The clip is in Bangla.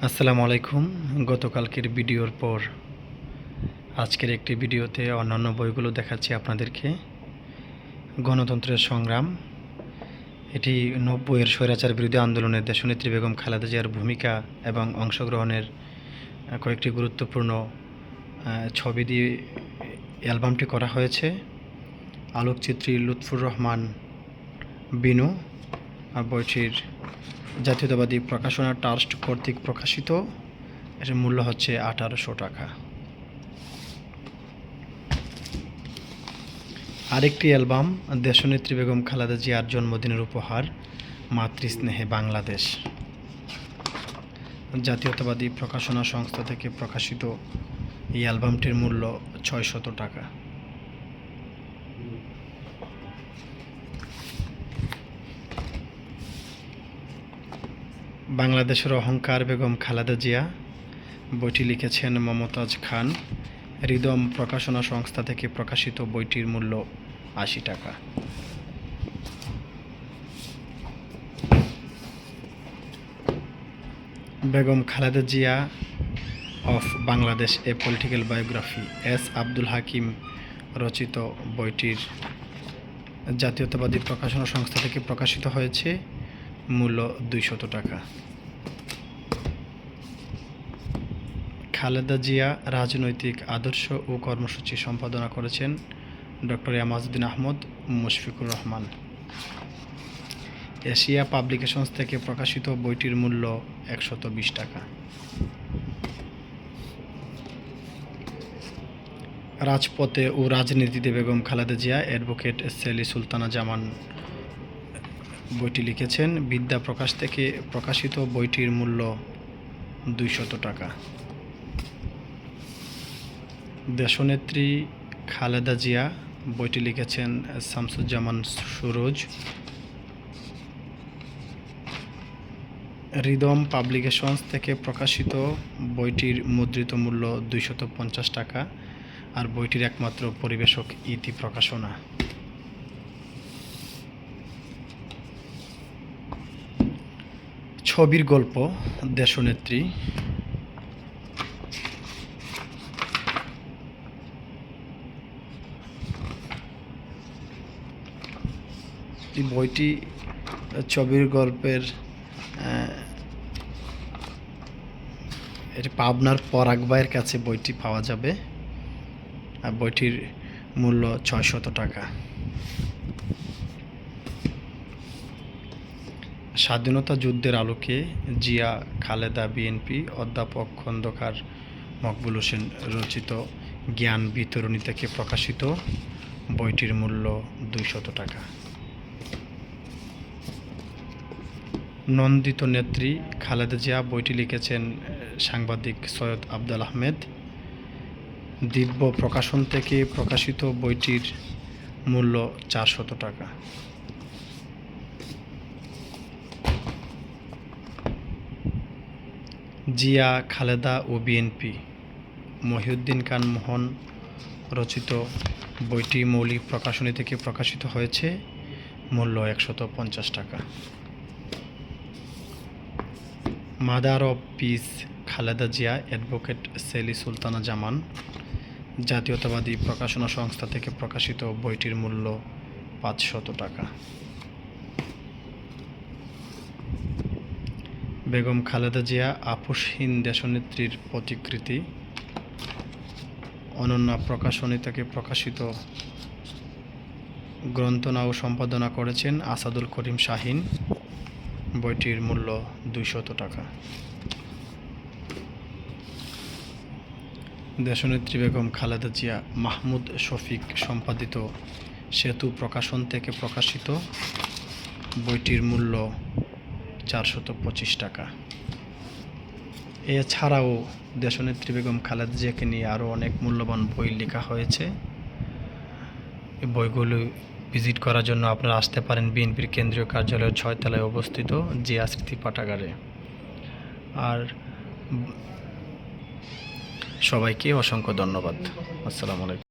আসসালামু আলাইকুম। গতকালকের ভিডিওর পর আজকের একটি ভিডিওতে অন্যান্য বইগুলো দেখাচ্ছি আপনাদেরকে। গণতন্ত্রের সংগ্রাম, এটি 90-এর স্বৈরাচার বিরোধী আন্দোলনে দেশনেত্রী বেগম খালেদা জিয়ার ভূমিকা এবং অংশগ্রহণের কয়েকটি গুরুত্বপূর্ণ ছবি দিয়ে অ্যালবামটি করা হয়েছে। আলোকচিত্রী লুৎফুর রহমান বিনু। বইটির জাতীয়তাবাদী প্রকাশনা ট্রাস্ট কর্তৃক প্রকাশিত। এর মূল্য হচ্ছে 1800 টাকা। আরেকটি অ্যালবাম দেশনেত্রী বেগম খালেদা জিয়ার জন্মদিনের উপহার, মাতৃস্নেহে বাংলাদেশ। জাতীয়তাবাদী প্রকাশনা সংস্থা থেকে প্রকাশিত এই অ্যালবামটির মূল্য 600 টাকা। বাংলাদেশের অহংকার বেগম খালেদা জিয়া, বইটি লিখেছেন মমতাজ খান। হৃদম প্রকাশনা সংস্থা থেকে প্রকাশিত, বইটির মূল্য 80 টাকা। Begum Khaleda Zia of Bangladesh, a political biography, S Abdul Hakim রচিত। বইটির জাতীয়তাবাদী প্রকাশনা সংস্থা থেকে প্রকাশিত হয়েছে, মূল্য 200 টাকা। খালেদা জিয়া রাজনৈতিক আদর্শ ও কর্মসূচি সম্পাদনা করেছেন doctor Emajuddin Ahmed, Mushfiqur Rahman. Asia publications থেকে প্রকাশিত, বইটির মূল্য 120 টাকা। রাজপথে ও রাজনীতিতে বেগম খালেদা জিয়া, অ্যাডভোকেট সেলি সুলতানা জামান, বইটি লিখেছেন। বিদ্যা প্রকাশ থেকে প্রকাশিত, বইটির মূল্য 200 টাকা। দেশনেত্রী খালেদা জিয়া, বইটি লিখেছেন শামসুজ্জামান সুরজ। হৃদম পাবলিকেশনস থেকে প্রকাশিত, বইটির মুদ্রিত মূল্য 250 টাকা। আর বইটির একমাত্র পরিবেশক ইতি প্রকাশনা। ছবির গল্প দেশনেত্রী, এই বইটি ছবির গল্পের এটি পাবনার পরাগ ভাইয়ের কাছে বইটি পাওয়া যাবে। আর বইটির মূল্য 600 টাকা। স্বাধীনতা যুদ্ধের আলোকে জিয়া খালেদা বিএনপি, অধ্যাপক খন্দকার মকবুল হোসেন রচিত জ্ঞান বিতরণী থেকে প্রকাশিত, বইটির মূল্য 200 টাকা। নন্দিত নেত্রী খালেদা জিয়া, বইটি লিখেছেন সাংবাদিক সৈয়দ আব্দুল আহমেদ। দিব্য প্রকাশন থেকে প্রকাশিত, বইটির মূল্য 400 টাকা। জিয়া খালেদা ও বিএনপি, মহিউদ্দিন খান মোহন রচিত, বইটি মৌলিক প্রকাশনী থেকে প্রকাশিত হয়েছে, মূল্য 150 টাকা। Mother of peace Khaleda Zia, advocate Sheli Sultana Zaman, জাতীয়তাবাদী প্রকাশনা সংস্থা থেকে প্রকাশিত, বইটির মূল্য 500 টাকা। বেগম খালেদা জিয়া, আপোষহীন দেশনেত্রীর প্রতিকৃতি, অনন্যা প্রকাশনী থেকে প্রকাশিত। গ্রন্থনা ও সম্পাদনা করেছেন আসাদুল করিম শাহিন, বইটির মূল্য 200 টাকা। দেশনেত্রী বেগম খালেদা জিয়া, মাহমুদ শফিক সম্পাদিত, সেতু প্রকাশন থেকে প্রকাশিত, বইটির মূল্য 425 টাকা। এছাড়াও দেশনেত্রী বেগম খালেদা জিয়াকে নিয়ে আরও অনেক মূল্যবান বই লেখা হয়েছে। এই বইগুলো ভিজিট করার জন্য আপনারা আসতে পারেন বিএনপির কেন্দ্রীয় কার্যালয়ের 6 তলায় অবস্থিত জিয়া স্মৃতি পাঠাগারে। আর সবাইকে অসংখ্য ধন্যবাদ। আসসালামু আলাইকুম।